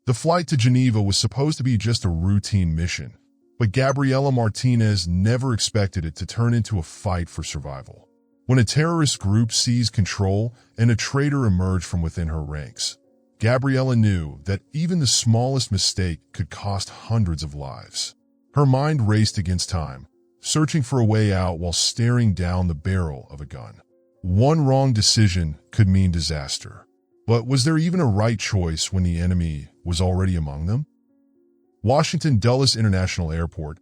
The flight to Geneva was supposed to be just a routine mission, but Gabriela Martinez never expected it to turn into a fight for survival. When a terrorist group seized control and a traitor emerged from within her ranks, Gabriela knew that even the smallest mistake could cost hundreds of lives. Her mind raced against time, searching for a way out while staring down the barrel of a gun. One wrong decision could mean disaster. But was there even a right choice when the enemy was already among them? Washington Dulles International Airport,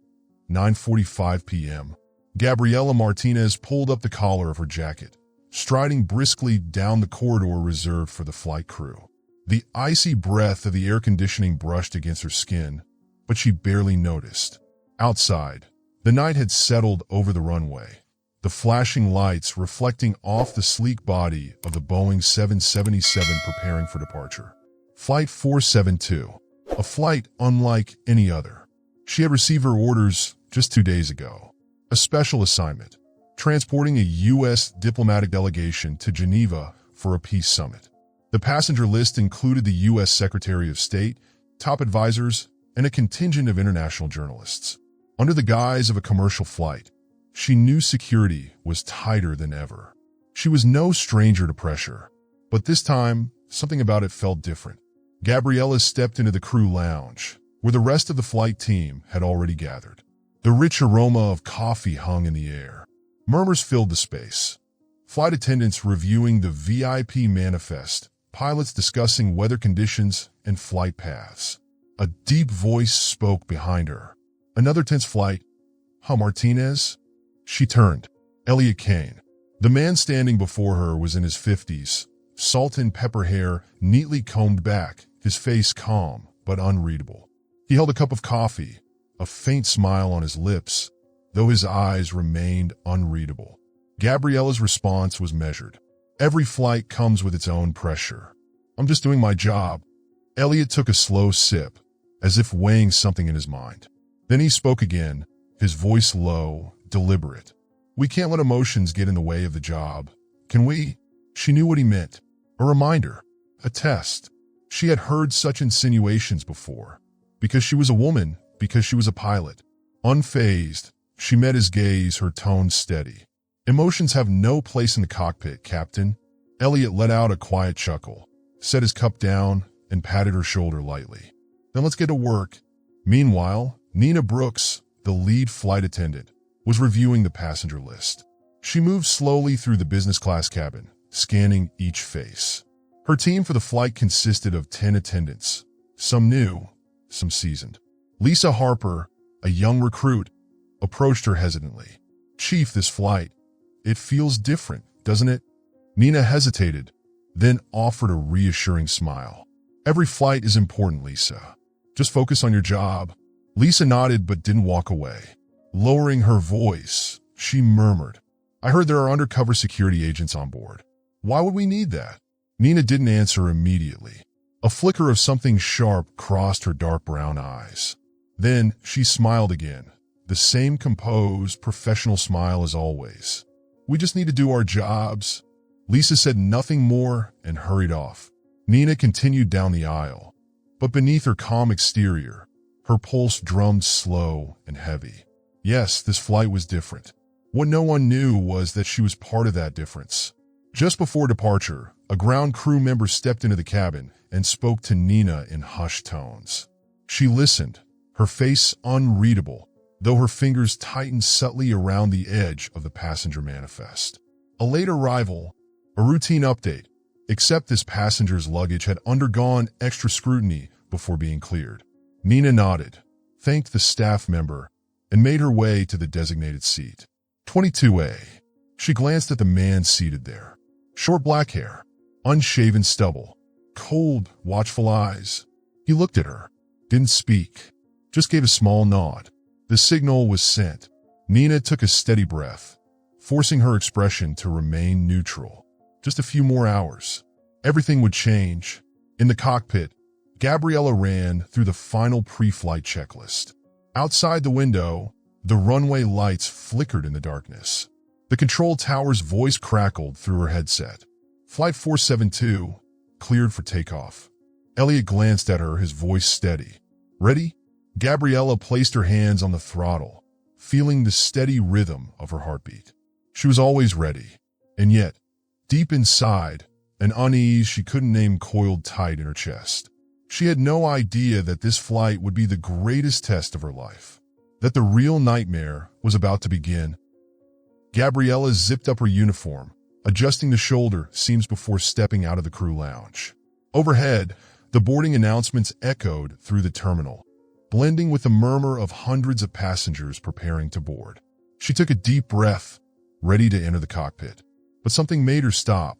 9:45 p.m. Gabriela Martinez pulled up the collar of her jacket, striding briskly down the corridor reserved for the flight crew. The icy breath of the air conditioning brushed against her skin, but she barely noticed. Outside, the night had settled over the runway, the flashing lights reflecting off the sleek body of the Boeing 777 preparing for departure. Flight 472, a flight unlike any other. She had received her orders just 2 days ago. A special assignment, transporting a U.S. diplomatic delegation to Geneva for a peace summit. The passenger list included the U.S. Secretary of State, top advisors, and a contingent of international journalists. Under the guise of a commercial flight, she knew security was tighter than ever. She was no stranger to pressure, but this time, something about it felt different. Gabriela stepped into the crew lounge, where the rest of the flight team had already gathered. The rich aroma of coffee hung in the air. Murmurs filled the space. Flight attendants reviewing the VIP manifest, pilots discussing weather conditions and flight paths. A deep voice spoke behind her. Another tense flight. Huh, Martinez? She turned. Elliot Kane. The man standing before her was in his 50s, salt and pepper hair neatly combed back, his face calm but unreadable. He held a cup of coffee, a faint smile on his lips, though his eyes remained unreadable. Gabriela's response was measured. Every flight comes with its own pressure. I'm just doing my job. Elliot took a slow sip, as if weighing something in his mind. Then he spoke again, his voice low, deliberate. We can't let emotions get in the way of the job, can we? She knew what he meant. A reminder, a test. She had heard such insinuations before. Because she was a woman, because she was a pilot. Unfazed, she met his gaze, her tone steady. Emotions have no place in the cockpit, Captain. Elliot let out a quiet chuckle, set his cup down, and patted her shoulder lightly. Then let's get to work. Meanwhile, Nina Brooks, the lead flight attendant, was reviewing the passenger list. She moved slowly through the business class cabin, scanning each face. Her team for the flight consisted of 10 attendants, some new, some seasoned. Lisa Harper, a young recruit, approached her hesitantly. Chief, this flight, it feels different, doesn't it? Nina hesitated, then offered a reassuring smile. Every flight is important, Lisa. Just focus on your job. Lisa nodded but didn't walk away. Lowering her voice, she murmured, I heard there are undercover security agents on board. Why would we need that? Nina didn't answer immediately. A flicker of something sharp crossed her dark brown eyes. Then she smiled again, the same composed, professional smile as always. We just need to do our jobs. Lisa said nothing more and hurried off. Nina continued down the aisle, but beneath her calm exterior, her pulse drummed slow and heavy. Yes, this flight was different. What no one knew was that she was part of that difference. Just before departure, a ground crew member stepped into the cabin and spoke to Nina in hushed tones. She listened, her face unreadable, though her fingers tightened subtly around the edge of the passenger manifest. A late arrival, a routine update, except this passenger's luggage had undergone extra scrutiny before being cleared. Nina nodded, thanked the staff member, and made her way to the designated seat. 22A. She glanced at the man seated there. Short black hair, unshaven stubble, cold, watchful eyes. He looked at her, didn't speak, just gave a small nod. The signal was sent. Nina took a steady breath, forcing her expression to remain neutral. Just a few more hours. Everything would change. In the cockpit, Gabriela ran through the final pre-flight checklist. Outside the window, the runway lights flickered in the darkness. The control tower's voice crackled through her headset. Flight 472, cleared for takeoff. Elliot glanced at her, his voice steady. Ready? Gabriela placed her hands on the throttle, feeling the steady rhythm of her heartbeat. She was always ready, and yet, deep inside, an unease she couldn't name coiled tight in her chest. She had no idea that this flight would be the greatest test of her life, that the real nightmare was about to begin. Gabriela zipped up her uniform, adjusting the shoulder seams before stepping out of the crew lounge. Overhead, the boarding announcements echoed through the terminal, blending with the murmur of hundreds of passengers preparing to board. She took a deep breath, ready to enter the cockpit. But something made her stop.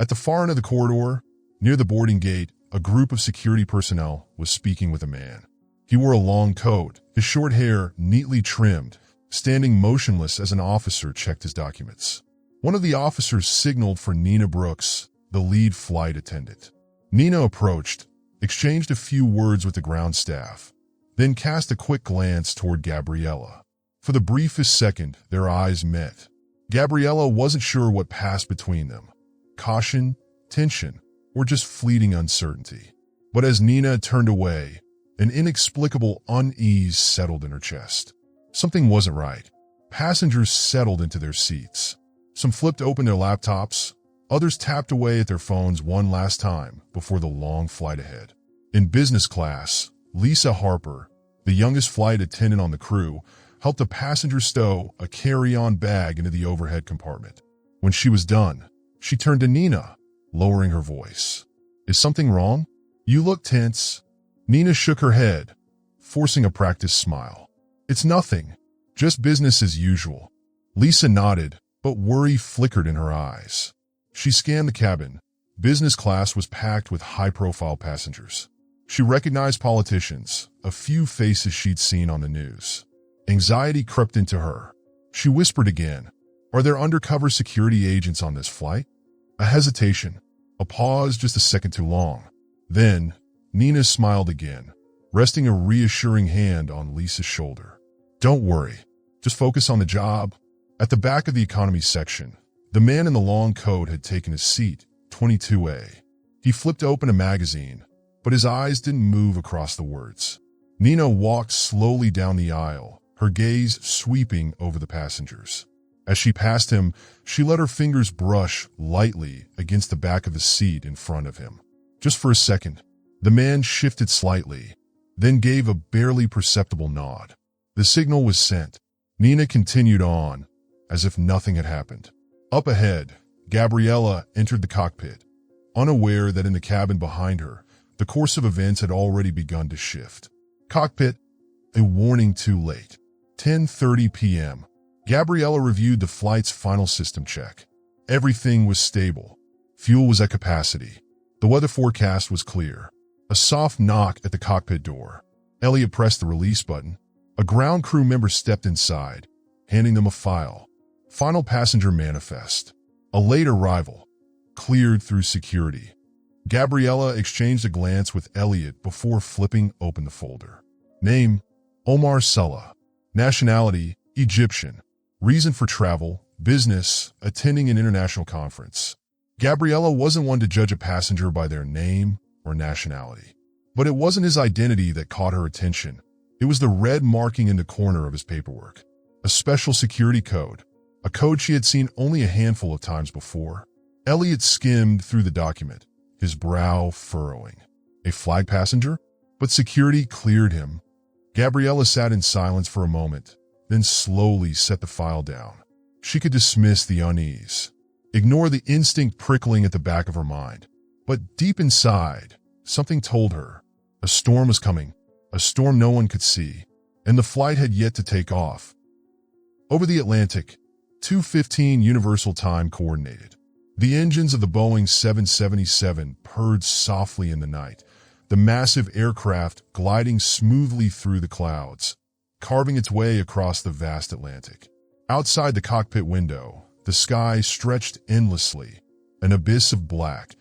At the far end of the corridor, near the boarding gate, a group of security personnel was speaking with a man. He wore a long coat, his short hair neatly trimmed, standing motionless as an officer checked his documents. One of the officers signaled for Nina Brooks, the lead flight attendant. Nina approached, exchanged a few words with the ground staff, then cast a quick glance toward Gabriela. For the briefest second, their eyes met. Gabriela wasn't sure what passed between them. Caution, tension, or just fleeting uncertainty. But as Nina turned away, an inexplicable unease settled in her chest. Something wasn't right. Passengers settled into their seats. Some flipped open their laptops. Others tapped away at their phones one last time before the long flight ahead. In business class, Lisa Harper, the youngest flight attendant on the crew, helped a passenger stow a carry-on bag into the overhead compartment. When she was done, she turned to Nina, lowering her voice. Is something wrong? You look tense. Nina shook her head, forcing a practiced smile. It's nothing, just business as usual. Lisa nodded, but worry flickered in her eyes. She scanned the cabin. Business class was packed with high-profile passengers. She recognized politicians, a few faces she'd seen on the news. Anxiety crept into her. She whispered again, "Are there undercover security agents on this flight?" A hesitation, a pause just a second too long. Then, Nina smiled again, resting a reassuring hand on Lisa's shoulder. "Don't worry, just focus on the job." At the back of the economy section, the man in the long coat had taken his seat, 22A. He flipped open a magazine, but his eyes didn't move across the words. Nina walked slowly down the aisle, her gaze sweeping over the passengers. As she passed him, she let her fingers brush lightly against the back of the seat in front of him. Just for a second, the man shifted slightly, then gave a barely perceptible nod. The signal was sent. Nina continued on, as if nothing had happened. Up ahead, Gabriela entered the cockpit, unaware that in the cabin behind her, the course of events had already begun to shift. Cockpit, a warning too late. 10:30 p.m. Gabriela reviewed the flight's final system check. Everything was stable. Fuel was at capacity. The weather forecast was clear. A soft knock at the cockpit door. Elliot pressed the release button. A ground crew member stepped inside, handing them a file. Final passenger manifest. A late arrival. Cleared through security. Gabriela exchanged a glance with Elliot before flipping open the folder. Name, Omar Sulla. Nationality, Egyptian. Reason for travel, business, attending an international conference. Gabriela wasn't one to judge a passenger by their name or nationality. But it wasn't his identity that caught her attention. It was the red marking in the corner of his paperwork. A special security code. A code she had seen only a handful of times before. Elliot skimmed through the document, his brow furrowing. A flag passenger? But security cleared him. Gabriela sat in silence for a moment, then slowly set the file down. She could dismiss the unease, ignore the instinct prickling at the back of her mind. But deep inside, something told her. A storm was coming, a storm no one could see, and the flight had yet to take off. Over the Atlantic, 2:15 Universal Time coordinated. The engines of the Boeing 777 purred softly in the night, the massive aircraft gliding smoothly through the clouds, carving its way across the vast Atlantic. Outside the cockpit window, the sky stretched endlessly, an abyss of black,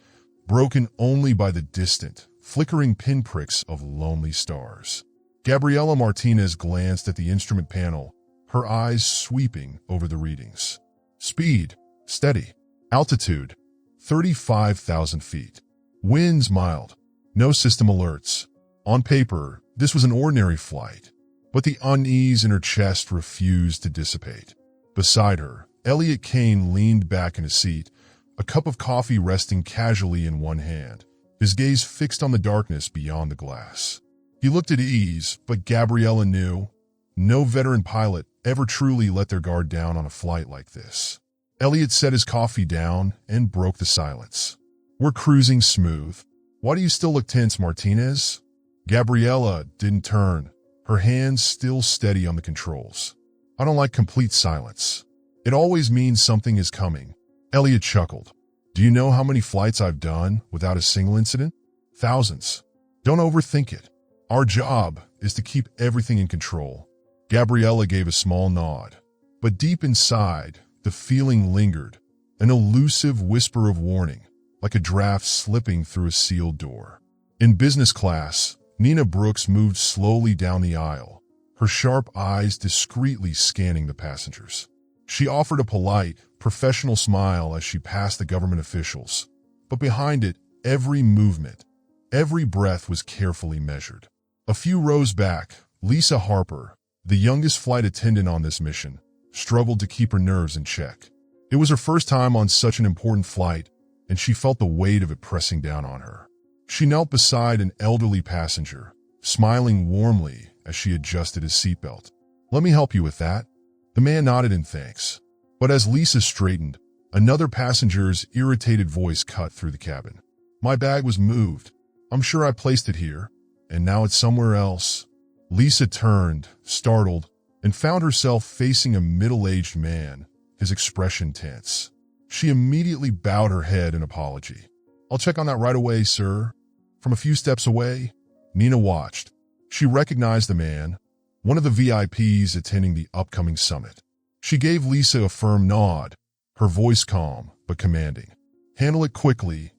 broken only by the distant, flickering pinpricks of lonely stars. Gabriela Martinez glanced at the instrument panel, her eyes sweeping over the readings. Speed, steady. Altitude, 35,000 feet. Winds mild. No system alerts. On paper, this was an ordinary flight, but the unease in her chest refused to dissipate. Beside her, Elliot Kane leaned back in his seat, a cup of coffee resting casually in one hand, his gaze fixed on the darkness beyond the glass. He looked at ease, but Gabriela knew no veteran pilot ever truly let their guard down on a flight like this. Elliot set his coffee down and broke the silence. "We're cruising smooth. Why do you still look tense, Martinez?" Gabriela didn't turn, her hands still steady on the controls. "I don't like complete silence. It always means something is coming." Elliot chuckled. "Do you know how many flights I've done without a single incident? Thousands. Don't overthink it. Our job is to keep everything in control." Gabriela gave a small nod, but deep inside, the feeling lingered, an elusive whisper of warning, like a draft slipping through a sealed door. In business class, Nina Brooks moved slowly down the aisle, her sharp eyes discreetly scanning the passengers. She offered a polite, professional smile as she passed the government officials, but behind it, every movement, every breath was carefully measured. A few rows back, Lisa Harper, the youngest flight attendant on this mission, struggled to keep her nerves in check. It was her first time on such an important flight, and she felt the weight of it pressing down on her. She knelt beside an elderly passenger, smiling warmly as she adjusted his seatbelt. "Let me help you with that." The man nodded in thanks. But as Lisa straightened, another passenger's irritated voice cut through the cabin. "My bag was moved. I'm sure I placed it here, and now it's somewhere else." Lisa turned, startled, and found herself facing a middle-aged man, his expression tense. She immediately bowed her head in apology. "I'll check on that right away, sir." From a few steps away, Nina watched. She recognized the man, one of the VIPs attending the upcoming summit. She gave Lisa a firm nod, her voice calm but commanding. "Handle it quickly."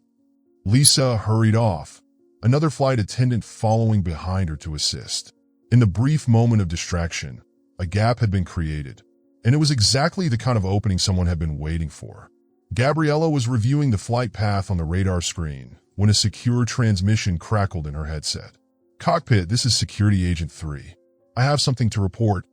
Lisa hurried off, another flight attendant following behind her to assist. In the brief moment of distraction, a gap had been created, and it was exactly the kind of opening someone had been waiting for. Gabriela was reviewing the flight path on the radar screen when a secure transmission crackled in her headset. "Cockpit, this is Security Agent 3. I have something to report."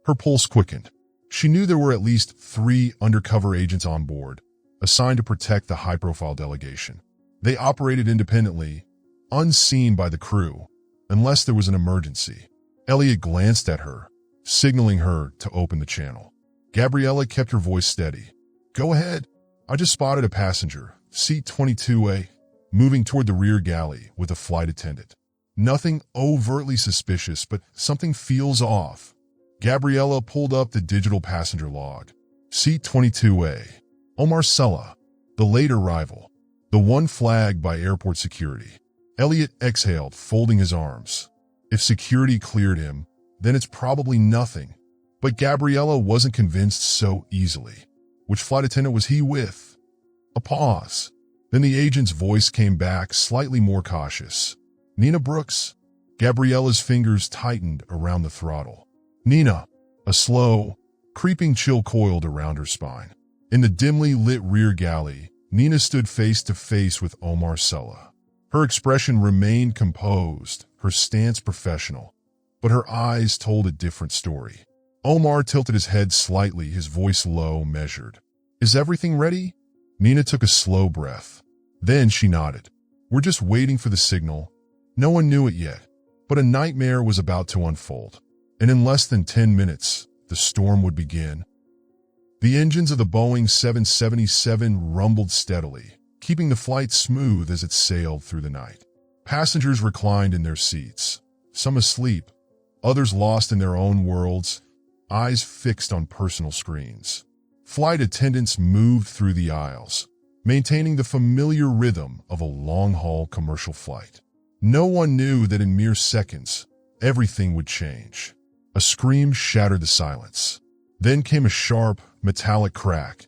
Her pulse quickened. She knew there were at least 3 undercover agents on board, assigned to protect the high-profile delegation. They operated independently, unseen by the crew, unless there was an emergency. Elliot glanced at her, signaling her to open the channel. Gabriela kept her voice steady. "Go ahead. I just spotted a passenger, seat 22A, moving toward the rear galley with a flight attendant. Nothing overtly suspicious, but something feels off." Gabriela pulled up the digital passenger log. Seat 22A. Omar Sella, the late arrival, the one flagged by airport security. Elliot exhaled, folding his arms. If security cleared him, then it's probably nothing. But Gabriela wasn't convinced so easily. Which flight attendant was he with? A pause. Then the agent's voice came back, slightly more cautious. "Nina Brooks." Gabriela's fingers tightened around the throttle. "Nina." A slow, creeping chill coiled around her spine. In the dimly lit rear galley, Nina stood face to face with Omar Sella. Her expression remained composed, her stance professional, but her eyes told a different story. Omar tilted his head slightly, his voice low, measured. "Is everything ready?" Nina took a slow breath. Then she nodded. "We're just waiting for the signal." No one knew it yet, but a nightmare was about to unfold. And in less than 10 minutes, the storm would begin. The engines of the Boeing 777 rumbled steadily, keeping the flight smooth as it sailed through the night. Passengers reclined in their seats, some asleep, others lost in their own worlds, eyes fixed on personal screens. Flight attendants moved through the aisles, maintaining the familiar rhythm of a long-haul commercial flight. No one knew that in mere seconds, everything would change. A scream shattered the silence. Then came a sharp, metallic crack,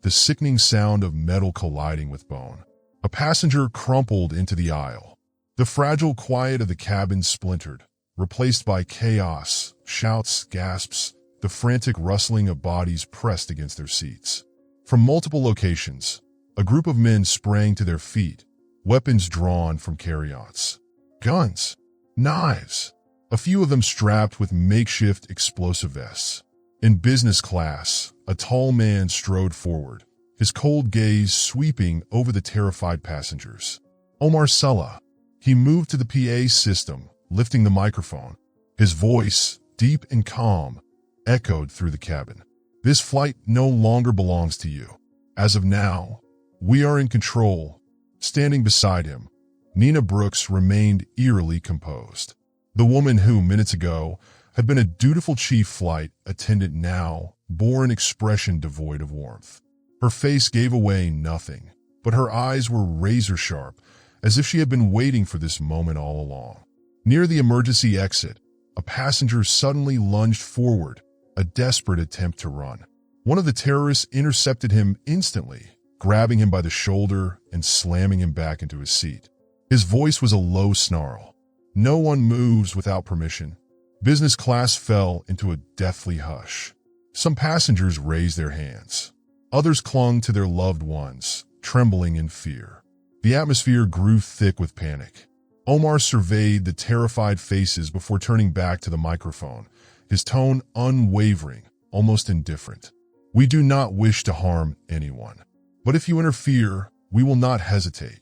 the sickening sound of metal colliding with bone. A passenger crumpled into the aisle. The fragile quiet of the cabin splintered, replaced by chaos, shouts, gasps, the frantic rustling of bodies pressed against their seats. From multiple locations, a group of men sprang to their feet, weapons drawn from carry-ons. Guns, knives, a few of them strapped with makeshift explosive vests. In business class, a tall man strode forward, his cold gaze sweeping over the terrified passengers. Omar Salah. He moved to the PA system, lifting the microphone. His voice, deep and calm, echoed through the cabin. This flight no longer belongs to you. As of now, we are in control. Standing beside him, Nina Brooks remained eerily composed. The woman who, minutes ago, had been a dutiful chief flight attendant now bore an expression devoid of warmth. Her face gave away nothing, but her eyes were razor-sharp, as if she had been waiting for this moment all along. Near the emergency exit, a passenger suddenly lunged forward, a desperate attempt to run. One of the terrorists intercepted him instantly, grabbing him by the shoulder and slamming him back into his seat. His voice was a low snarl. No one moves without permission. Business class fell into a deathly hush. Some passengers raised their hands. Others clung to their loved ones, trembling in fear. The atmosphere grew thick with panic. Omar surveyed the terrified faces before turning back to the microphone, his tone unwavering, almost indifferent. We do not wish to harm anyone. But if you interfere, we will not hesitate.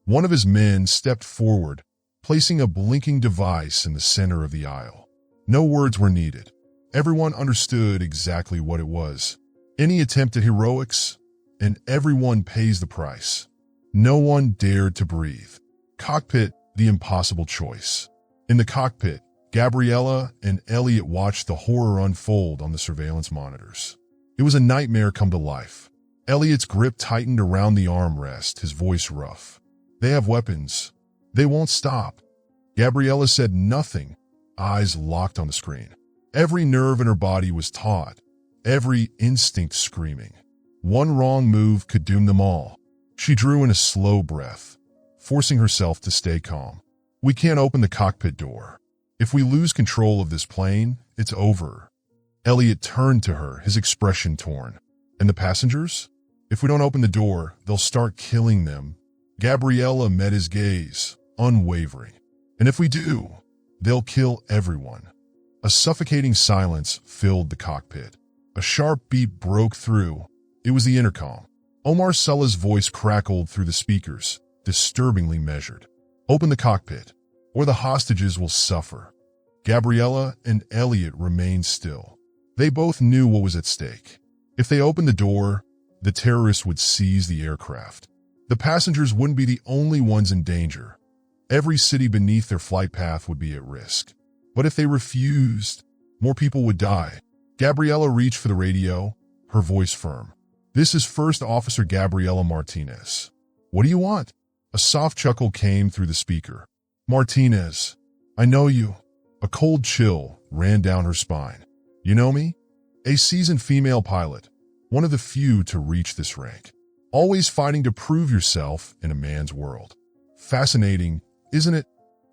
One of his men stepped forward, placing a blinking device in the center of the aisle. No words were needed. Everyone understood exactly what it was. Any attempt at heroics, and everyone pays the price. No one dared to breathe. Cockpit, the impossible choice. In the cockpit, Gabriela and Elliot watched the horror unfold on the surveillance monitors. It was a nightmare come to life. Elliot's grip tightened around the armrest, his voice rough. They have weapons. They won't stop. Gabriela said nothing, eyes locked on the screen. Every nerve in her body was taut, every instinct screaming. One wrong move could doom them all. She drew in a slow breath, forcing herself to stay calm. We can't open the cockpit door. If we lose control of this plane, it's over. Elliot turned to her, his expression torn. And the passengers? If we don't open the door, they'll start killing them. Gabriela met his gaze, unwavering. And if we do, they'll kill everyone. A suffocating silence filled the cockpit. A sharp beep broke through. It was the intercom. Omar Salah's voice crackled through the speakers, disturbingly measured. Open the cockpit, or the hostages will suffer. Gabriela and Elliot remained still. They both knew what was at stake. If they opened the door, the terrorists would seize the aircraft. The passengers wouldn't be the only ones in danger. Every city beneath their flight path would be at risk. But if they refused, more people would die. Gabriela reached for the radio, her voice firm. This is First Officer Gabriela Martinez. What do you want? A soft chuckle came through the speaker. Martinez, I know you. A cold chill ran down her spine. You know me? A seasoned female pilot, one of the few to reach this rank. Always fighting to prove yourself in a man's world. Fascinating, isn't it?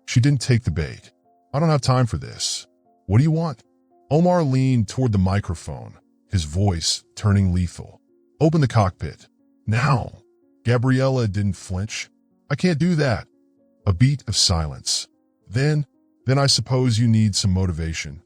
She didn't take the bait. I don't have time for this. What do you want? Omar leaned toward the microphone, his voice turning lethal. Open the cockpit. Now. Gabriela didn't flinch. I can't do that. A beat of silence. Then I suppose you need some motivation.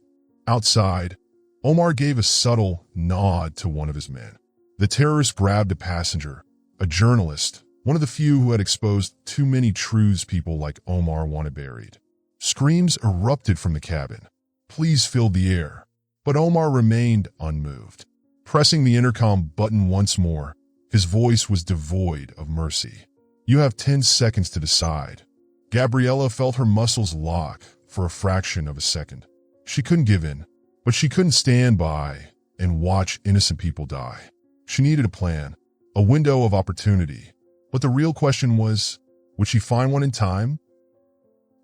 Outside, Omar gave a subtle nod to one of his men. The terrorist grabbed a passenger, a journalist, one of the few who had exposed too many truths people like Omar wanted buried. Screams erupted from the cabin. Pleas filled the air, but Omar remained unmoved. Pressing the intercom button once more, his voice was devoid of mercy. You have 10 seconds to decide. Gabriela felt her muscles lock for a fraction of a second. She couldn't give in, but she couldn't stand by and watch innocent people die. She needed a plan, a window of opportunity. But the real question was, would she find one in time?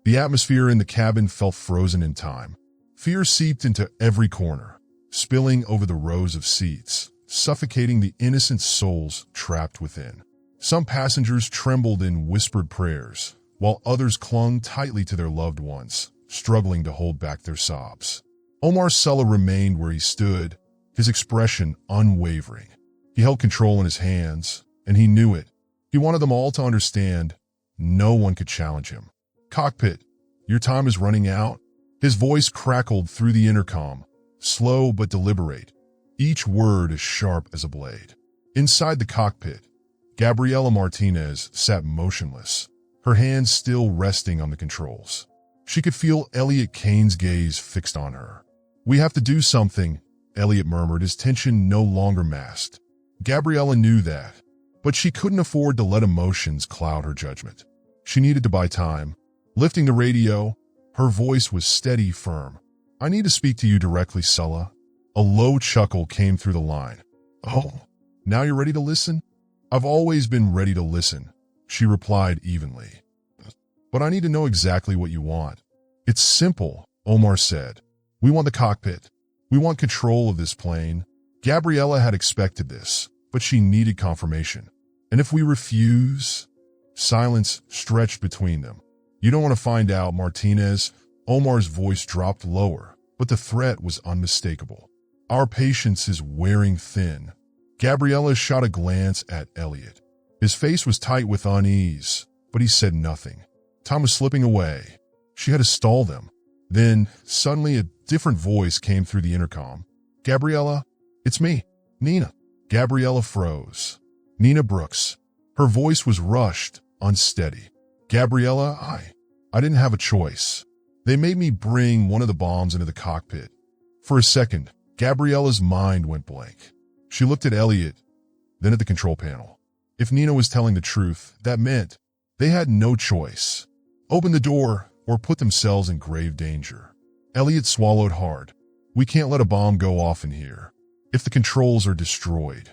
The atmosphere in the cabin felt frozen in time. Fear seeped into every corner, spilling over the rows of seats, suffocating the innocent souls trapped within. Some passengers trembled in whispered prayers, while others clung tightly to their loved ones, struggling to hold back their sobs. Omar Salah remained where he stood, his expression unwavering. He held control in his hands, and he knew it. He wanted them all to understand, No one could challenge him. Cockpit, your time is running out. His voice crackled through the intercom, slow but deliberate, each word as sharp as a blade. Inside the cockpit, Gabriela Martinez sat motionless, her hands still resting on the controls. She could feel Elliot Kane's gaze fixed on her. "We have to do something," Elliot murmured, his tension no longer masked. Gabriela knew that, but she couldn't afford to let emotions cloud her judgment. She needed to buy time. Lifting the radio, her voice was steady, firm. "I need to speak to you directly, Sulla." A low chuckle came through the line. "Oh, now you're ready to listen?" "I've always been ready to listen," she replied evenly. "But I need to know exactly what you want." "It's simple," Omar said. "We want the cockpit. We want control of this plane." Gabriela had expected this, but she needed confirmation. "And if we refuse?" Silence stretched between them. "You don't want to find out, Martinez." Omar's voice dropped lower, but the threat was unmistakable. "Our patience is wearing thin." Gabriela shot a glance at Elliot. His face was tight with unease, but he said nothing. Time was slipping away. She had to stall them. Then, suddenly, a different voice came through the intercom. "Gabriela, it's me, Nina." Gabriela froze. "Nina Brooks." Her voice was rushed, unsteady. "Gabriela, I didn't have a choice. They made me bring one of the bombs into the cockpit." For a second, Gabriela's mind went blank. She looked at Elliot, then at the control panel. If Nina was telling the truth, that meant they had no choice. Open the door or put themselves in grave danger. Elliot swallowed hard. "We can't let a bomb go off in here. If the controls are destroyed."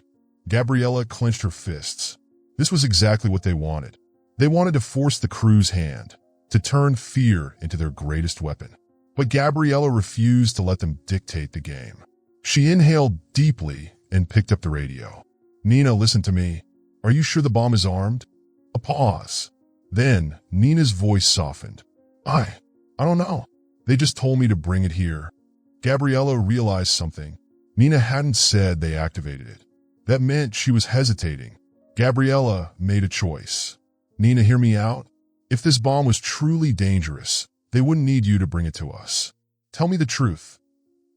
Gabriela clenched her fists. This was exactly what they wanted. They wanted to force the crew's hand, to turn fear into their greatest weapon. But Gabriela refused to let them dictate the game. She inhaled deeply and picked up the radio. "Nina, listen to me. Are you sure the bomb is armed?" A pause. Then Nina's voice softened. I don't know. They just told me to bring it here." Gabriela realized something. Nina hadn't said they activated it. That meant she was hesitating. Gabriela made a choice. "Nina, hear me out. If this bomb was truly dangerous, they wouldn't need you to bring it to us. Tell me the truth.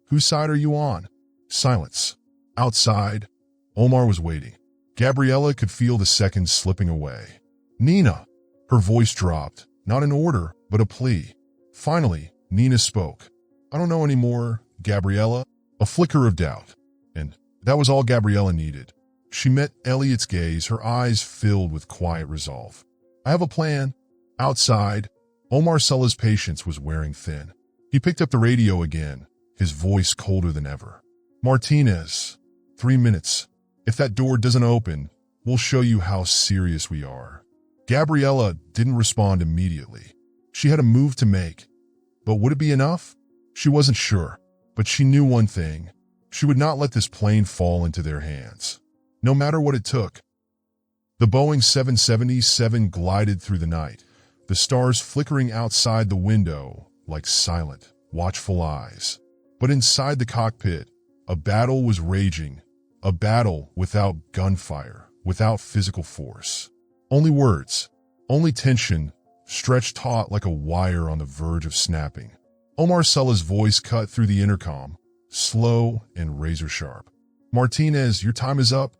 Whose side are you on?" Silence. Outside, Omar was waiting. Gabriela could feel the seconds slipping away. "Nina." Her voice dropped, not an order, but a plea. Finally, Nina spoke. "I don't know anymore, Gabriela." A flicker of doubt. And that was all Gabriela needed. She met Elliot's gaze, her eyes filled with quiet resolve. "I have a plan." Outside, Omar Sulla's patience was wearing thin. He picked up the radio again, his voice colder than ever. "Martinez, 3 minutes. If that door doesn't open, we'll show you how serious we are." Gabriela didn't respond immediately. She had a move to make. But would it be enough? She wasn't sure, but she knew one thing. She would not let this plane fall into their hands, no matter what it took. The Boeing 777 glided through the night, the stars flickering outside the window like silent, watchful eyes. But inside the cockpit, a battle was raging, a battle without gunfire, without physical force. Only words, only tension, stretched taut like a wire on the verge of snapping. Omar Sulla's voice cut through the intercom, slow and razor-sharp. "Martinez, your time is up."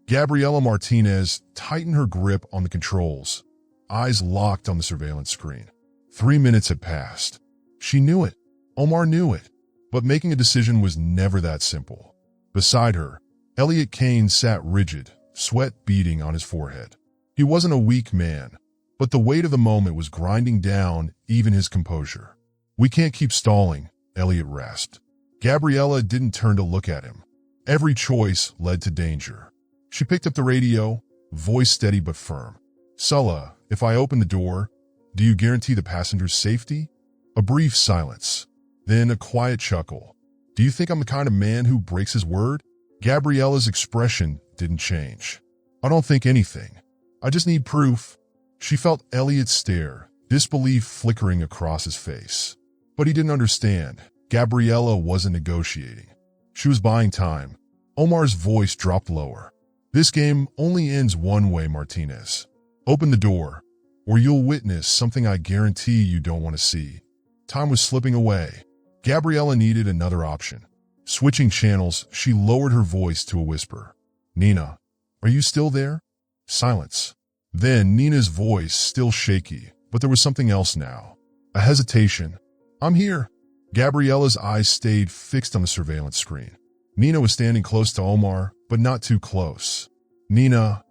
Gabriela Martinez tightened her grip on the controls, eyes locked on the surveillance screen. 3 minutes had passed. She knew it. Omar knew it. But making a decision was never that simple. Beside her, Elliot Kane sat rigid, sweat beading on his forehead. He wasn't a weak man, but the weight of the moment was grinding down even his composure. "We can't keep stalling," Elliot rasped. Gabriela didn't turn to look at him. Every choice led to danger. She picked up the radio, voice steady but firm. "Sulla, if I open the door, do you guarantee the passenger's safety?" A brief silence, then a quiet chuckle. "Do you think I'm the kind of man who breaks his word?" Gabriela's expression didn't change. "I don't think anything. I just need proof." She felt Elliot's stare, disbelief flickering across his face. But he didn't understand. Gabriela wasn't negotiating. She was buying time. Omar's voice dropped lower. "This game only ends one way, Martinez. Open the door. or you'll witness something I guarantee you don't want to see. Time was slipping away. Gabriela needed another option. Switching channels, she lowered her voice to a whisper. Nina, are you still there? Silence. Then Nina's voice, still shaky, but there was something else now. A hesitation. I'm here. Gabriela's eyes stayed fixed on the surveillance screen. Nina was standing close to Omar, but not too close. Nina,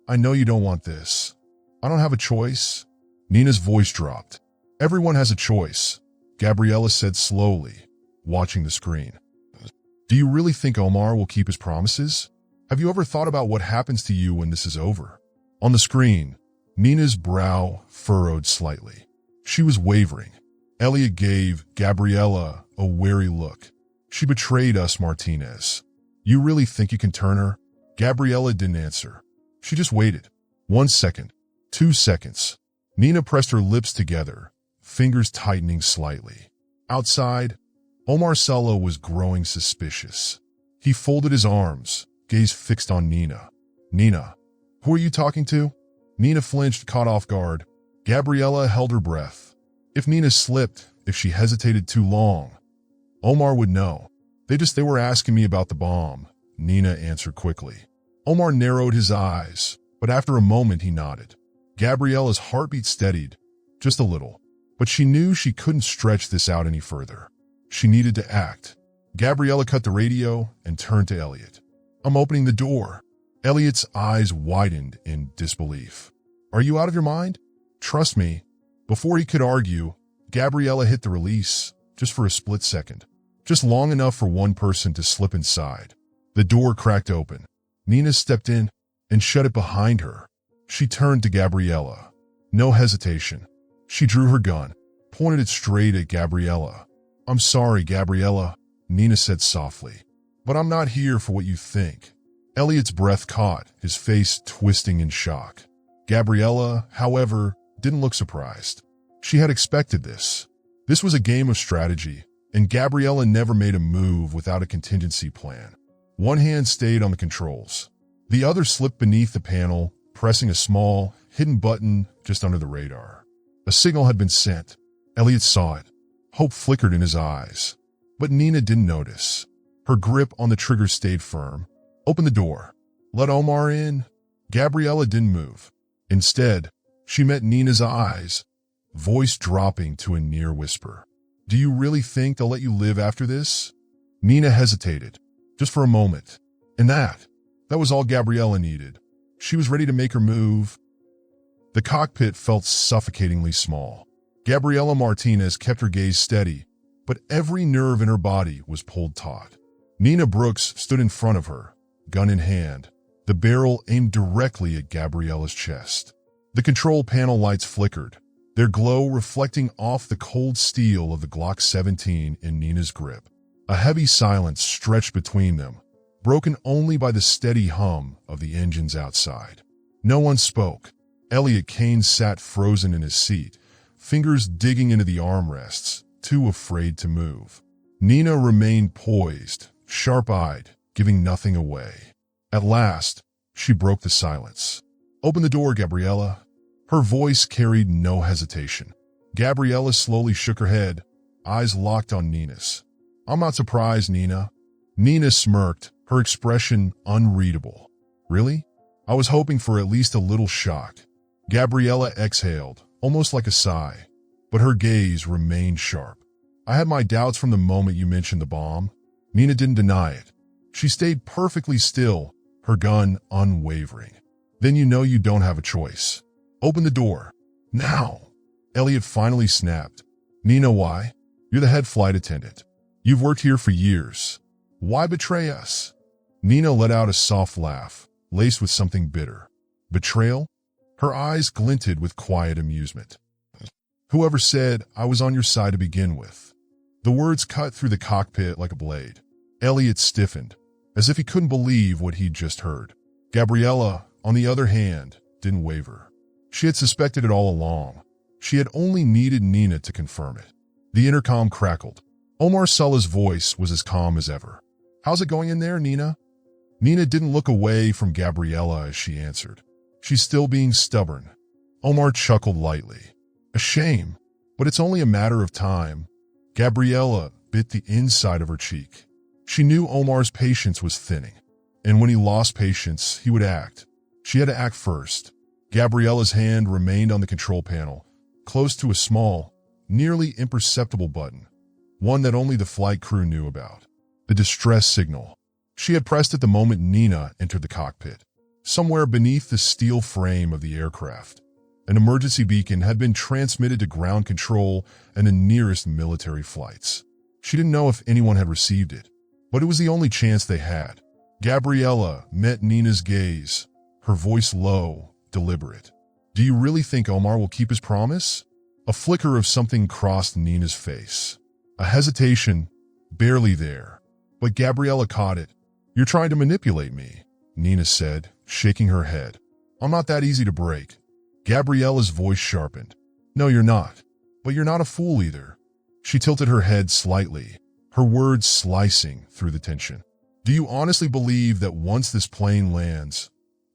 I know you don't want this. I don't have a choice. Nina's voice dropped. Everyone has a choice, Gabriela said slowly, watching the screen. Do you really think Omar will keep his promises? Have you ever thought about what happens to you when this is over? On the screen, Nina's brow furrowed slightly. She was wavering. Elliot gave Gabriela a wary look. She betrayed us, Martinez. You really think you can turn her? Gabriela didn't answer. She just waited. 1 second. 2 seconds. Nina pressed her lips together, fingers tightening slightly. Outside, Omar Salo was growing suspicious. He folded his arms, gaze fixed on Nina. Nina, who are you talking to? Nina flinched, caught off guard. Gabriela held her breath. If Nina slipped, if she hesitated too long, Omar would know. They were asking me about the bomb, Nina answered quickly. Omar narrowed his eyes, but after a moment he nodded. Gabriela's heartbeat steadied, just a little, but she knew she couldn't stretch this out any further. She needed to act. Gabriela cut the radio and turned to Elliot. I'm opening the door. Elliot's eyes widened in disbelief. Are you out of your mind? Trust me. Before he could argue, Gabriela hit the release, just for a split second. Just long enough for one person to slip inside. The door cracked open. Nina stepped in and shut it behind her. She turned to Gabriela. No hesitation. She drew her gun, pointed it straight at Gabriela. I'm sorry, Gabriela, Nina said softly, but I'm not here for what you think. Elliot's breath caught, his face twisting in shock. Gabriela, however, didn't look surprised. She had expected this. This was a game of strategy, and Gabriela never made a move without a contingency plan. One hand stayed on the controls. The other slipped beneath the panel, pressing a small, hidden button just under the radar. A signal had been sent. Elliot saw it. Hope flickered in his eyes. But Nina didn't notice. Her grip on the trigger stayed firm. Open the door. Let Omar in. Gabriela didn't move. Instead, she met Nina's eyes, voice dropping to a near whisper. Do you really think they'll let you live after this? Nina hesitated, just for a moment. And that was all Gabriela needed. She was ready to make her move. The cockpit felt suffocatingly small. Gabriela Martinez kept her gaze steady, but every nerve in her body was pulled taut. Nina Brooks stood in front of her, gun in hand, the barrel aimed directly at Gabriela's chest. The control panel lights flickered, their glow reflecting off the cold steel of the Glock 17 in Nina's grip. A heavy silence stretched between them, broken only by the steady hum of the engines outside. No one spoke. Elliot Kane sat frozen in his seat, fingers digging into the armrests, too afraid to move. Nina remained poised, sharp-eyed, giving nothing away. At last, she broke the silence. Open the door, Gabriela. Her voice carried no hesitation. Gabriela slowly shook her head, eyes locked on Nina's. I'm not surprised, Nina. Nina smirked, her expression unreadable. Really? I was hoping for at least a little shock. Gabriela exhaled, almost like a sigh, but her gaze remained sharp. I had my doubts from the moment you mentioned the bomb. Nina didn't deny it. She stayed perfectly still, her gun unwavering. Then you know you don't have a choice. Open the door. Now. Elliot finally snapped. Nina, why? You're the head flight attendant. You've worked here for years. Why betray us? Nina let out a soft laugh, laced with something bitter. Betrayal? Her eyes glinted with quiet amusement. Whoever said I was on your side to begin with? The words cut through the cockpit like a blade. Elliot stiffened, as if he couldn't believe what he'd just heard. Gabriela, on the other hand, didn't waver. She had suspected it all along. She had only needed Nina to confirm it. The intercom crackled. Omar Sullah's voice was as calm as ever. How's it going in there, Nina? Nina didn't look away from Gabriela as she answered. She's still being stubborn. Omar chuckled lightly. A shame, but it's only a matter of time. Gabriela bit the inside of her cheek. She knew Omar's patience was thinning, and when he lost patience, he would act. She had to act first. Gabriela's hand remained on the control panel, close to a small, nearly imperceptible button, one that only the flight crew knew about. The distress signal. She had pressed it the moment Nina entered the cockpit. Somewhere beneath the steel frame of the aircraft, an emergency beacon had been transmitted to ground control and the nearest military flights. She didn't know if anyone had received it, but it was the only chance they had. Gabriela met Nina's gaze, her voice low, deliberate. Do you really think Omar will keep his promise? A flicker of something crossed Nina's face. A hesitation, barely there, but Gabriela caught it. You're trying to manipulate me, Nina said, shaking her head. I'm not that easy to break. Gabriela's voice sharpened. No, you're not. But you're not a fool either. She tilted her head slightly, her words slicing through the tension. Do you honestly believe that once this plane lands,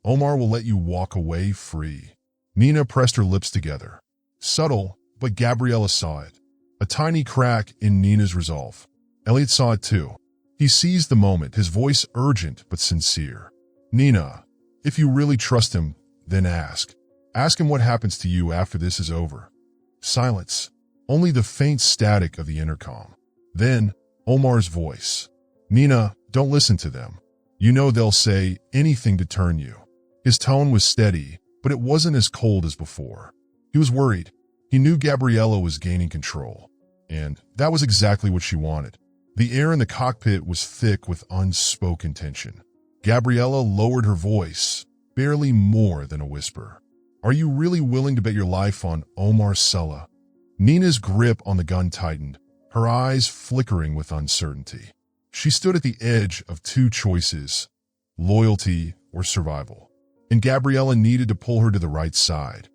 Omar will let you walk away free? Nina pressed her lips together. Subtle, but Gabriela saw it. A tiny crack in Nina's resolve. Elliot saw it too. He seized the moment, his voice urgent but sincere. Nina, if you really trust him, then ask. Ask him what happens to you after this is over. Silence. Only the faint static of the intercom. Then, Omar's voice. Nina, don't listen to them. You know they'll say anything to turn you. His tone was steady, but it wasn't as cold as before. He was worried. He knew Gabriela was gaining control, and that was exactly what she wanted. The air in the cockpit was thick with unspoken tension. Gabriela lowered her voice, barely more than a whisper. Are you really willing to bet your life on Omar Sella? Nina's grip on the gun tightened, her eyes flickering with uncertainty. She stood at the edge of two choices, loyalty or survival, and Gabriela needed to pull her to the right side.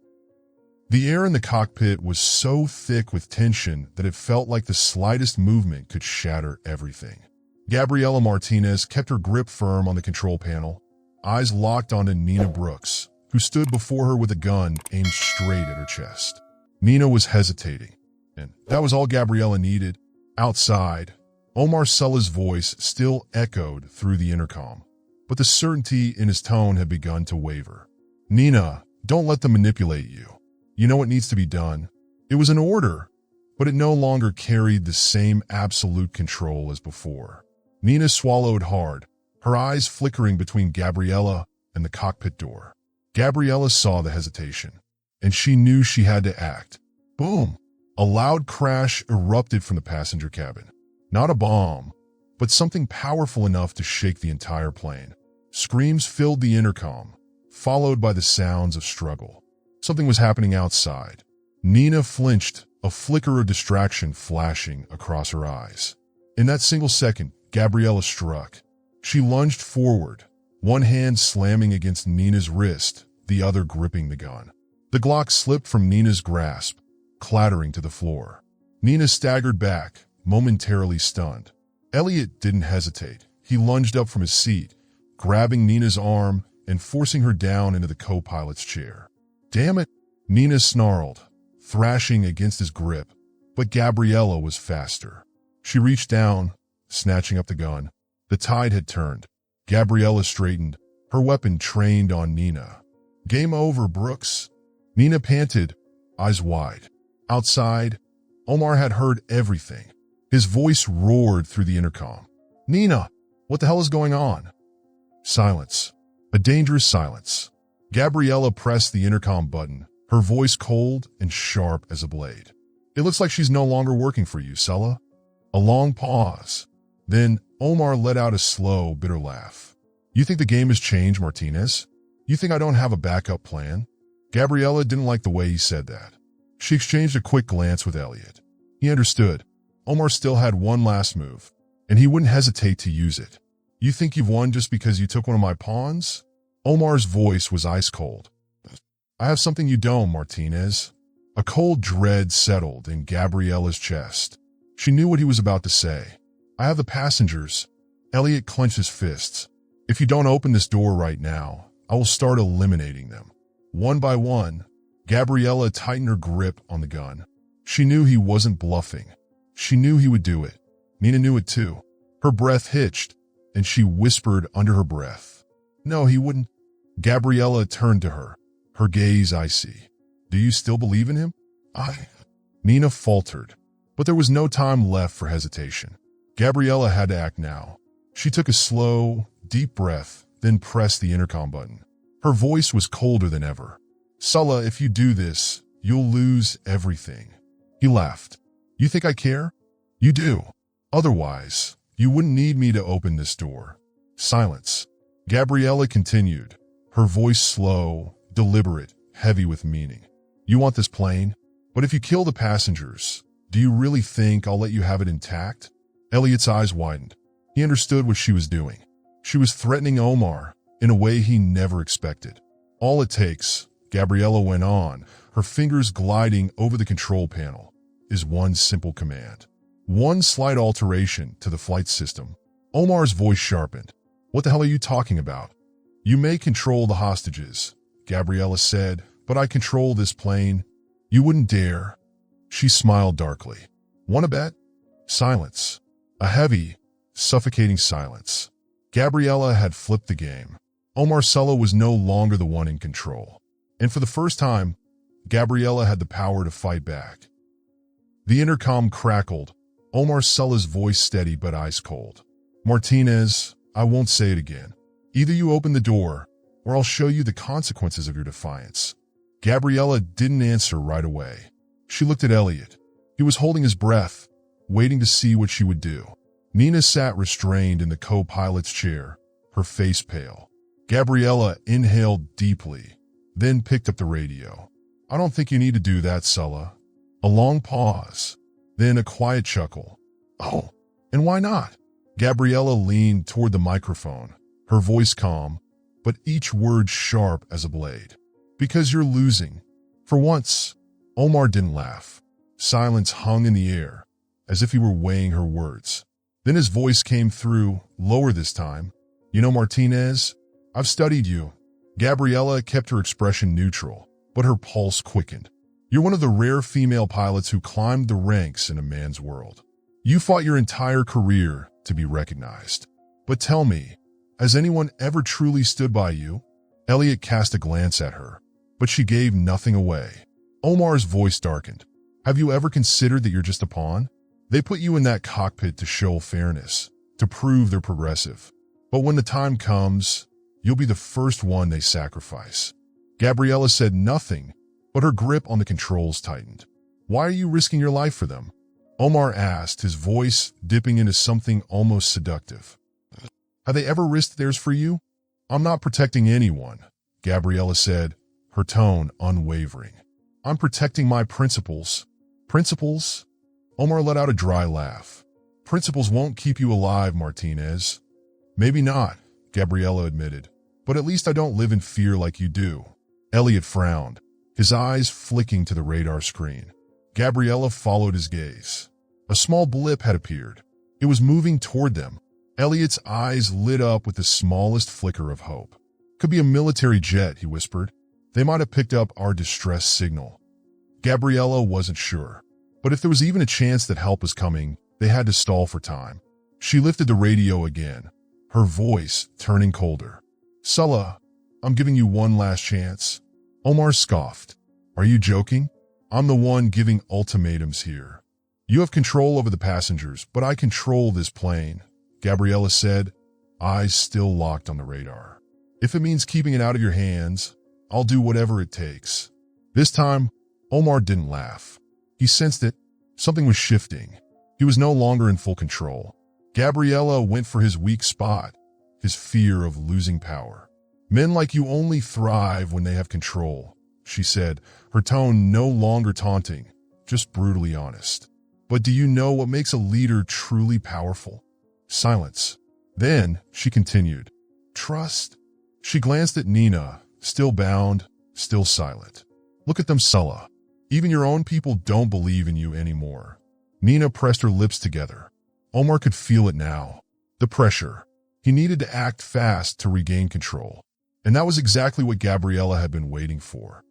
The air in the cockpit was so thick with tension that it felt like the slightest movement could shatter everything. Gabriela Martinez kept her grip firm on the control panel, eyes locked onto Nina Brooks, who stood before her with a gun aimed straight at her chest. Nina was hesitating, and that was all Gabriela needed. Outside, Omar Sella's voice still echoed through the intercom, but the certainty in his tone had begun to waver. Nina, don't let them manipulate you. You know what needs to be done. It was an order, but it no longer carried the same absolute control as before. Nina swallowed hard, her eyes flickering between Gabriela and the cockpit door. Gabriela saw the hesitation, and she knew she had to act. Boom! A loud crash erupted from the passenger cabin. Not a bomb, but something powerful enough to shake the entire plane. Screams filled the intercom, followed by the sounds of struggle. Something was happening outside. Nina flinched, a flicker of distraction flashing across her eyes. In that single second, Gabriela struck. She lunged forward, one hand slamming against Nina's wrist, the other gripping the gun. The Glock slipped from Nina's grasp, clattering to the floor. Nina staggered back, momentarily stunned. Elliot didn't hesitate. He lunged up from his seat, grabbing Nina's arm and forcing her down into the co-pilot's chair. Damn it, Nina snarled, thrashing against his grip, but Gabriela was faster. She reached down, snatching up the gun. The tide had turned. Gabriela straightened, her weapon trained on Nina. Game over, Brooks. Nina panted, eyes wide. Outside, Omar had heard everything. His voice roared through the intercom. Nina, what the hell is going on? Silence. A dangerous silence. Gabriela pressed the intercom button, her voice cold and sharp as a blade. It looks like she's no longer working for you, Sella. A long pause. Then Omar let out a slow, bitter laugh. You think the game has changed, Martinez? You think I don't have a backup plan? Gabriela didn't like the way he said that. She exchanged a quick glance with Elliot. He understood. Omar still had one last move, and he wouldn't hesitate to use it. You think you've won just because you took one of my pawns? Omar's voice was ice cold. I have something you don't, Martinez. A cold dread settled in Gabriela's chest. She knew what he was about to say. I have the passengers. Elliot clenched his fists. If you don't open this door right now, I will start eliminating them. One by one. Gabriela tightened her grip on the gun. She knew he wasn't bluffing. She knew he would do it. Nina knew it too. Her breath hitched, and she whispered under her breath, "No, he wouldn't." Gabriela turned to her, her gaze icy. "Do you still believe in him?" Nina faltered, but there was no time left for hesitation. Gabriela had to act now. She took a slow, deep breath, then pressed the intercom button. Her voice was colder than ever. "Sulla, if you do this, you'll lose everything." He laughed. "You think I care?" "You do. Otherwise, you wouldn't need me to open this door." Silence. Gabriela continued, her voice slow, deliberate, heavy with meaning. "You want this plane? But if you kill the passengers, do you really think I'll let you have it intact?" Elliot's eyes widened. He understood what she was doing. She was threatening Omar in a way he never expected. "All it takes," Gabriela went on, her fingers gliding over the control panel, "is one simple command. One slight alteration to the flight system." Omar's voice sharpened. "What the hell are you talking about?" "You may control the hostages," Gabriela said, "but I control this plane. You wouldn't dare." She smiled darkly. "Want to bet?" Silence. A heavy, suffocating silence. Gabriela had flipped the game. Omar Sulla was no longer the one in control. And for the first time, Gabriela had the power to fight back. The intercom crackled, Omar Sulla's voice steady but ice cold. "Martinez, I won't say it again. Either you open the door, or I'll show you the consequences of your defiance." Gabriela didn't answer right away. She looked at Elliot. He was holding his breath, waiting to see what she would do. Nina sat restrained in the co-pilot's chair, her face pale. Gabriela inhaled deeply, then picked up the radio. "I don't think you need to do that, Sulla." A long pause, then a quiet chuckle. "Oh, and why not?" Gabriela leaned toward the microphone, her voice calm, but each word sharp as a blade. "Because you're losing." For once, Omar didn't laugh. Silence hung in the air, as if he were weighing her words. Then his voice came through, lower this time. "You know, Martinez, I've studied you." Gabriela kept her expression neutral, but her pulse quickened. "You're one of the rare female pilots who climbed the ranks in a man's world. You fought your entire career to be recognized. But tell me, has anyone ever truly stood by you?" Elliot cast a glance at her, but she gave nothing away. Omar's voice darkened. "Have you ever considered that you're just a pawn? They put you in that cockpit to show fairness, to prove they're progressive. But when the time comes, you'll be the first one they sacrifice." Gabriela said nothing, but her grip on the controls tightened. "Why are you risking your life for them?" Omar asked, his voice dipping into something almost seductive. "Have they ever risked theirs for you?" "I'm not protecting anyone," Gabriela said, her tone unwavering. "I'm protecting my principles." "Principles?" Omar let out a dry laugh. "Principles won't keep you alive, Martinez." "Maybe not," Gabriela admitted, "but at least I don't live in fear like you do." Elliot frowned, his eyes flicking to the radar screen. Gabriela followed his gaze. A small blip had appeared. It was moving toward them. Elliot's eyes lit up with the smallest flicker of hope. "Could be a military jet," he whispered. "They might have picked up our distress signal." Gabriela wasn't sure. But if there was even a chance that help was coming, they had to stall for time. She lifted the radio again, her voice turning colder. "Sulla, I'm giving you one last chance." Omar scoffed. "Are you joking? I'm the one giving ultimatums here. You have control over the passengers, but I control this plane," Gabriela said, eyes still locked on the radar. "If it means keeping it out of your hands, I'll do whatever it takes." This time, Omar didn't laugh. He sensed it. Something was shifting. He was no longer in full control. Gabriela went for his weak spot, his fear of losing power. "Men like you only thrive when they have control," she said, her tone no longer taunting, just brutally honest. "But do you know what makes a leader truly powerful?" Silence. Then she continued, "Trust." She glanced at Nina, still bound, still silent. "Look at them, Sulla. Even your own people don't believe in you anymore." Nina pressed her lips together. Omar could feel it now. The pressure. He needed to act fast to regain control. And that was exactly what Gabriela had been waiting for.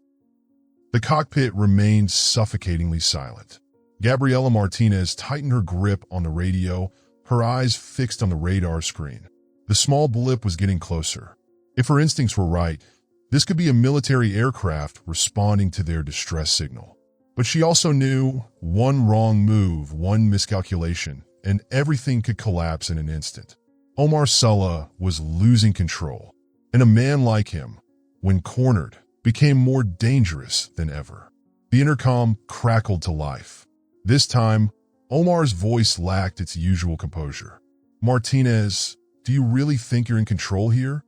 The cockpit remained suffocatingly silent. Gabriela Martinez tightened her grip on the radio, her eyes fixed on the radar screen. The small blip was getting closer. If her instincts were right, this could be a military aircraft responding to their distress signal. But she also knew one wrong move, one miscalculation, and everything could collapse in an instant. Omar Sulla was losing control, and a man like him, when cornered, became more dangerous than ever. The intercom crackled to life. This time, Omar's voice lacked its usual composure. "Martinez, do you really think you're in control here?"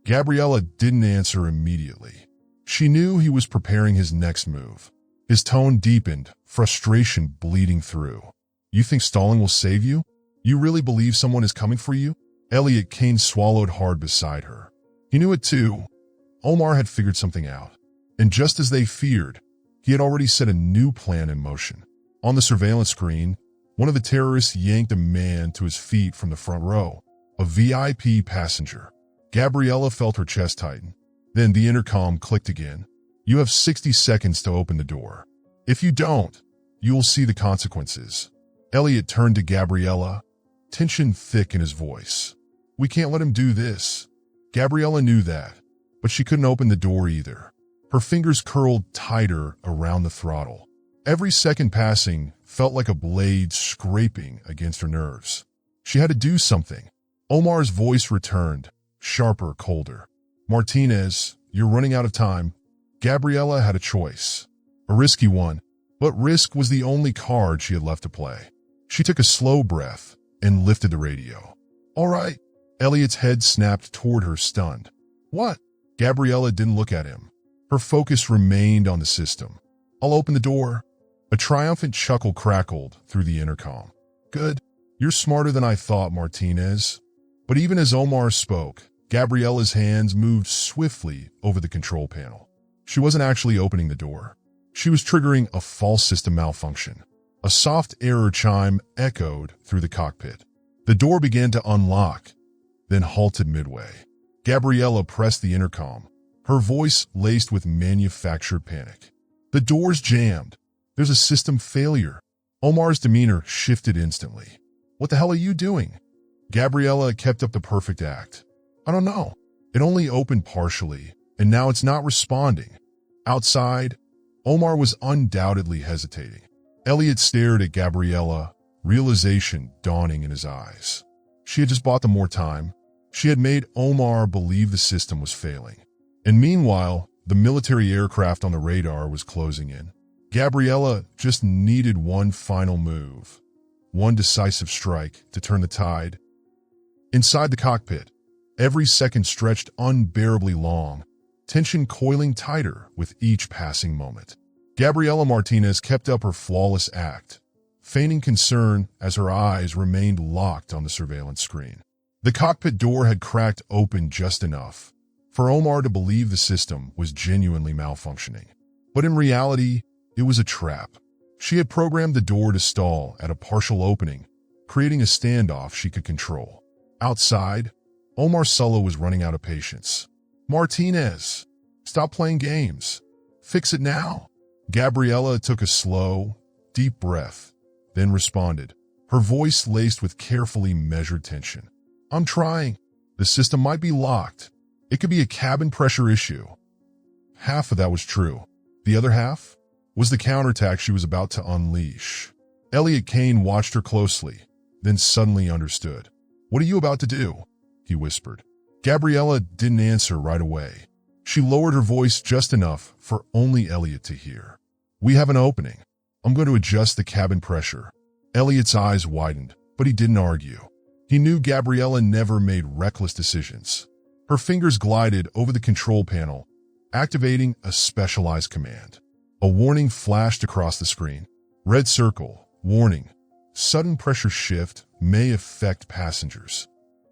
Gabriela didn't answer immediately. She knew he was preparing his next move. His tone deepened, frustration bleeding through. "You think stalling will save you? You really believe someone is coming for you?" Elliot Kane swallowed hard beside her. He knew it too. Omar had figured something out. And just as they feared, he had already set a new plan in motion. On the surveillance screen, one of the terrorists yanked a man to his feet from the front row, a VIP passenger. Gabriela felt her chest tighten. Then the intercom clicked again. "You have 60 seconds to open the door. If you don't, you will see the consequences." Elliot turned to Gabriela, tension thick in his voice. "We can't let him do this." Gabriela knew that, but she couldn't open the door either. Her fingers curled tighter around the throttle. Every second passing felt like a blade scraping against her nerves. She had to do something. Omar's voice returned, sharper, colder. "Martinez, you're running out of time." Gabriela had a choice. A risky one, but risk was the only card she had left to play. She took a slow breath and lifted the radio. "All right." Elliot's head snapped toward her, stunned. "What?" Gabriela didn't look at him. Her focus remained on the system. "I'll open the door." A triumphant chuckle crackled through the intercom. "Good. You're smarter than I thought, Martinez." But even as Omar spoke, Gabriela's hands moved swiftly over the control panel. She wasn't actually opening the door. She was triggering a false system malfunction. A soft error chime echoed through the cockpit. The door began to unlock, then halted midway. Gabriela pressed the intercom, her voice laced with manufactured panic. "The door's jammed. There's a system failure." Omar's demeanor shifted instantly. "What the hell are you doing?" Gabriela kept up the perfect act. "I don't know. It only opened partially, and now it's not responding." Outside, Omar was undoubtedly hesitating. Elliot stared at Gabriela, realization dawning in his eyes. She had just bought them more time. She had made Omar believe the system was failing. And meanwhile, the military aircraft on the radar was closing in. Gabriela just needed one final move, one decisive strike to turn the tide. Inside the cockpit, every second stretched unbearably long, tension coiling tighter with each passing moment. Gabriela Martinez kept up her flawless act, feigning concern as her eyes remained locked on the surveillance screen. The cockpit door had cracked open just enough for Omar to believe the system was genuinely malfunctioning. But in reality, it was a trap. She had programmed the door to stall at a partial opening, creating a standoff she could control. Outside, Omar Sulla was running out of patience. "Martinez, stop playing games. Fix it now." Gabriela took a slow, deep breath, then responded, her voice laced with carefully measured tension. "I'm trying. The system might be locked. It could be a cabin pressure issue." Half of that was true. The other half was the counterattack she was about to unleash. Elliot Kane watched her closely, then suddenly understood. "What are you about to do?" he whispered. Gabriela didn't answer right away. She lowered her voice just enough for only Elliot to hear. "We have an opening. I'm going to adjust the cabin pressure." Elliot's eyes widened, but he didn't argue. He knew Gabriela never made reckless decisions. Her fingers glided over the control panel, activating a specialized command. A warning flashed across the screen. Red circle, warning. Sudden pressure shift may affect passengers.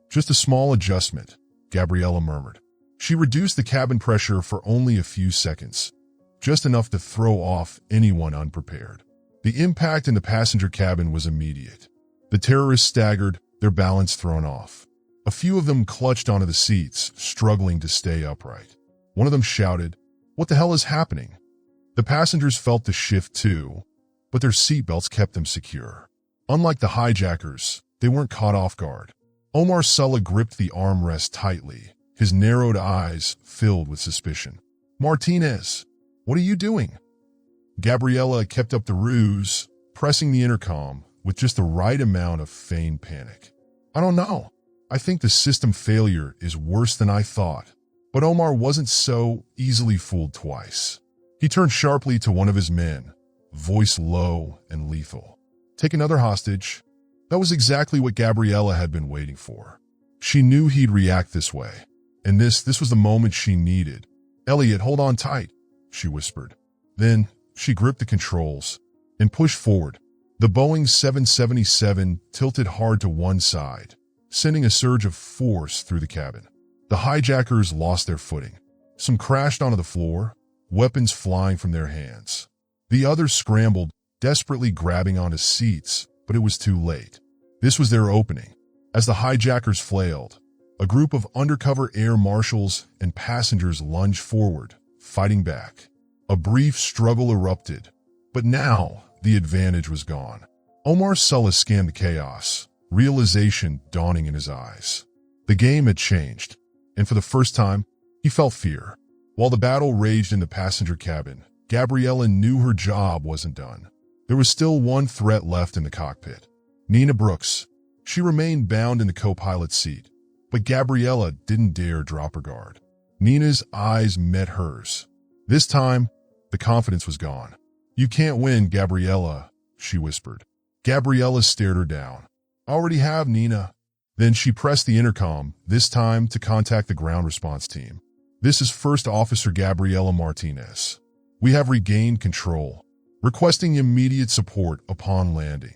"Just a small adjustment," Gabriela murmured. She reduced the cabin pressure for only a few seconds, just enough to throw off anyone unprepared. The impact in the passenger cabin was immediate. The terrorists staggered, their balance thrown off. A few of them clutched onto the seats, struggling to stay upright. One of them shouted, "What the hell is happening?" The passengers felt the shift too, but their seatbelts kept them secure. Unlike the hijackers, they weren't caught off guard. Omar Sulla gripped the armrest tightly, his narrowed eyes filled with suspicion. "Martinez, what are you doing?" Gabriela kept up the ruse, pressing the intercom with just the right amount of feigned panic. "I don't know. I think the system failure is worse than I thought." But Omar wasn't so easily fooled twice. He turned sharply to one of his men, voice low and lethal. "Take another hostage." That was exactly what Gabriela had been waiting for. She knew he'd react this way, and this was the moment she needed. "Elliot, hold on tight," she whispered. Then she gripped the controls and pushed forward. The Boeing 777 tilted hard to one side, sending a surge of force through the cabin. The hijackers lost their footing. Some crashed onto the floor, weapons flying from their hands. The others scrambled, desperately grabbing onto seats, but it was too late. This was their opening. As the hijackers flailed, a group of undercover air marshals and passengers lunged forward, fighting back. A brief struggle erupted, but now the advantage was gone. Omar Sulla scanned the chaos, realization dawning in his eyes. The game had changed, and for the first time, he felt fear. While the battle raged in the passenger cabin, Gabriela knew her job wasn't done. There was still one threat left in the cockpit. Nina Brooks. She remained bound in the co-pilot's seat, but Gabriela didn't dare drop her guard. Nina's eyes met hers. This time, the confidence was gone. "You can't win, Gabriela," she whispered. Gabriela stared her down. "I already have, Nina." Then she pressed the intercom, this time to contact the ground response team. "This is First Officer Gabriela Martinez. We have regained control, requesting immediate support upon landing."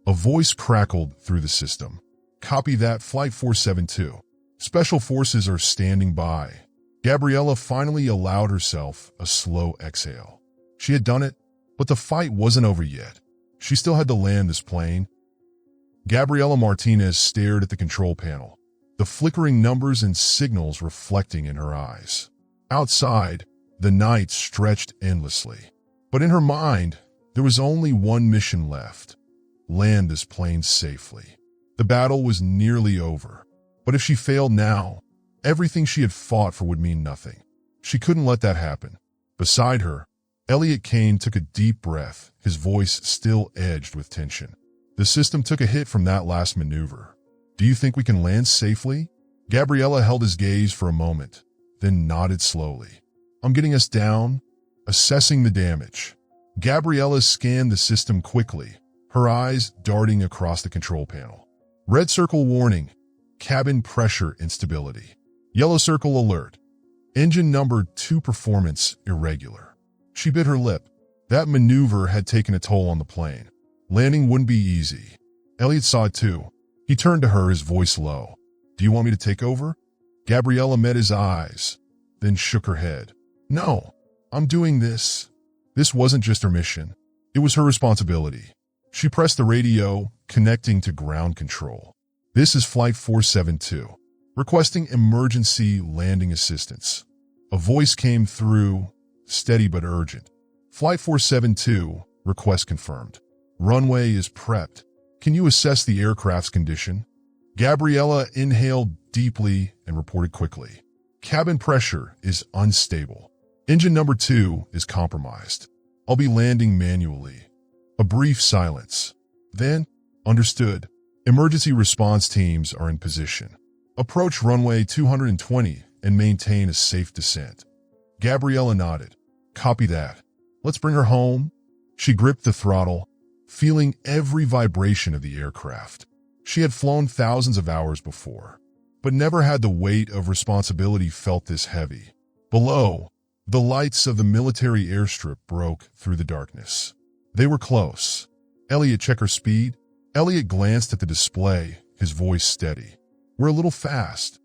A voice crackled through the system. "Copy that, Flight 472. Special Forces are standing by." Gabriela finally allowed herself a slow exhale. She had done it, but the fight wasn't over yet. She still had to land this plane. Gabriela Martinez stared at the control panel, the flickering numbers and signals reflecting in her eyes. Outside, the night stretched endlessly. But in her mind, there was only one mission left: land this plane safely. The battle was nearly over, but if she failed now, everything she had fought for would mean nothing. She couldn't let that happen. Beside her, Elliot Kane took a deep breath, his voice still edged with tension. The system took a hit from that last maneuver. "Do you think we can land safely?" Gabriela held his gaze for a moment, then nodded slowly. "I'm getting us down, assessing the damage." Gabriela scanned the system quickly, her eyes darting across the control panel. Red circle warning, cabin pressure instability. Yellow circle alert, engine number 2 performance irregular. She bit her lip. That maneuver had taken a toll on the plane. Landing wouldn't be easy. Elliot saw it too. He turned to her, his voice low. "Do you want me to take over?" Gabriela met his eyes, then shook her head. "No, I'm doing this." This wasn't just her mission. It was her responsibility. She pressed the radio, connecting to ground control. "This is Flight 472, requesting emergency landing assistance." A voice came through, steady but urgent. "Flight 472, request confirmed. Runway is prepped. Can you assess the aircraft's condition?" Gabriela inhaled deeply and reported quickly. "Cabin pressure is unstable. Engine number 2 is compromised. I'll be landing manually." A brief silence. Then, "Understood. Emergency response teams are in position. Approach runway 220 and maintain a safe descent." Gabriela nodded. "Copy that. Let's bring her home." She gripped the throttle, feeling every vibration of the aircraft. She had flown thousands of hours before, but never had the weight of responsibility felt this heavy. Below, the lights of the military airstrip broke through the darkness. They were close. "Elliot, check her speed." Elliot glanced at the display, his voice steady. "We're a little fast."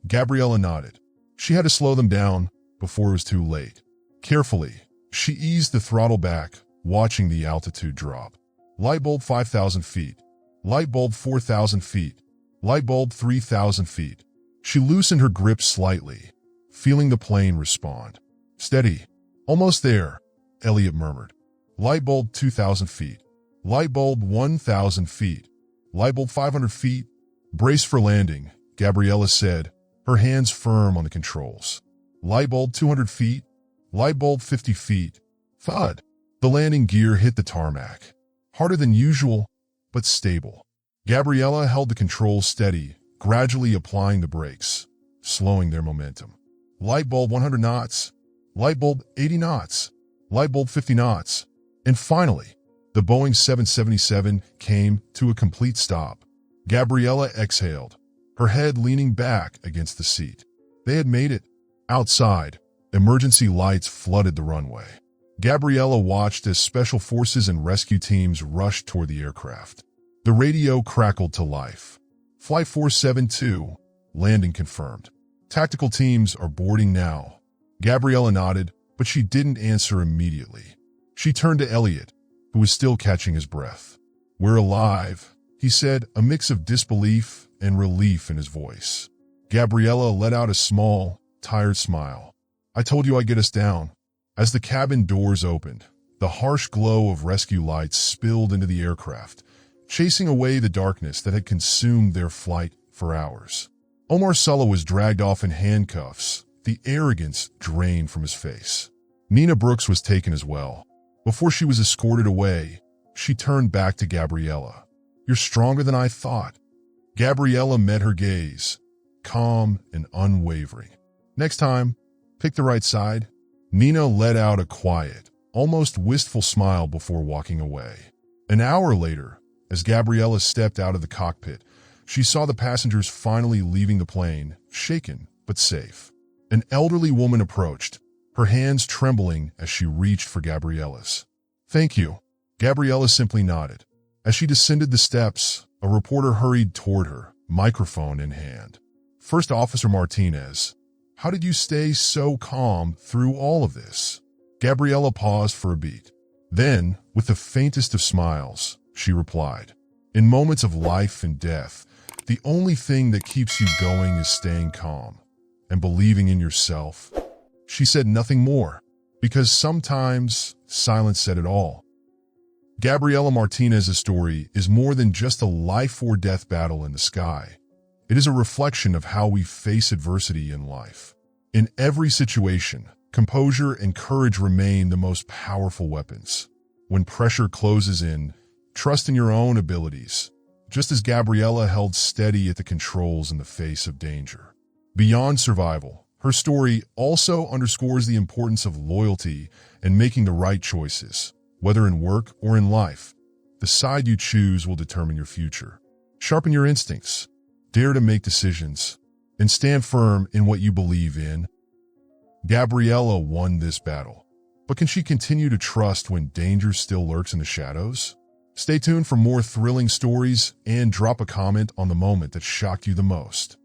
Gabriela nodded. She had to slow them down before it was too late. Carefully, she eased the throttle back, watching the altitude drop. Light bulb 5,000 feet. Light bulb 4,000 feet. Light bulb 3,000 feet. She loosened her grip slightly, feeling the plane respond. "Steady. Almost there." Elliot murmured. Light bulb 2,000 feet. Light bulb 1,000 feet. Light bulb 500 feet. Brace for landing, Gabriela said, her hands firm on the controls. Light bulb 200 feet. Light bulb 50 feet. Thud. The landing gear hit the tarmac. Harder than usual, but stable. Gabriela held the controls steady, gradually applying the brakes, slowing their momentum. Light bulb 100 knots. Light bulb 80 knots. Light bulb 50 knots. And finally, the Boeing 777 came to a complete stop. Gabriela exhaled, her head leaning back against the seat. They had made it. Outside, emergency lights flooded the runway. Gabriela watched as special forces and rescue teams rushed toward the aircraft. The radio crackled to life. Flight 472, landing confirmed. Tactical teams are boarding now. Gabriela nodded, but she didn't answer immediately. She turned to Elliot, who was still catching his breath. We're alive, he said, a mix of disbelief and relief in his voice. Gabriela let out a small, tired smile. I told you I'd get us down. As the cabin doors opened, the harsh glow of rescue lights spilled into the aircraft, chasing away the darkness that had consumed their flight for hours. Omar Sulla was dragged off in handcuffs, the arrogance drained from his face. Nina Brooks was taken as well. Before she was escorted away, she turned back to Gabriela. You're stronger than I thought. Gabriela met her gaze, calm and unwavering. Next time, pick the right side. Nina let out a quiet, almost wistful smile before walking away. An hour later, as Gabriela stepped out of the cockpit, she saw the passengers finally leaving the plane, shaken but safe. An elderly woman approached, her hands trembling as she reached for Gabriela's. Thank you. Gabriela simply nodded. As she descended the steps, a reporter hurried toward her, microphone in hand. First Officer Martinez, how did you stay so calm through all of this? Gabriela paused for a beat. Then, with the faintest of smiles, she replied, in moments of life and death, the only thing that keeps you going is staying calm and believing in yourself. She said nothing more, because sometimes silence said it all. Gabriela Martinez's story is more than just a life-or-death battle in the sky. It is a reflection of how we face adversity in life. In every situation, composure and courage remain the most powerful weapons. When pressure closes in, trust in your own abilities, just as Gabriela held steady at the controls in the face of danger. Beyond survival, her story also underscores the importance of loyalty and making the right choices, whether in work or in life. The side you choose will determine your future. Sharpen your instincts, dare to make decisions, and stand firm in what you believe in. Gabriela won this battle, but can she continue to trust when danger still lurks in the shadows? Stay tuned for more thrilling stories and drop a comment on the moment that shocked you the most.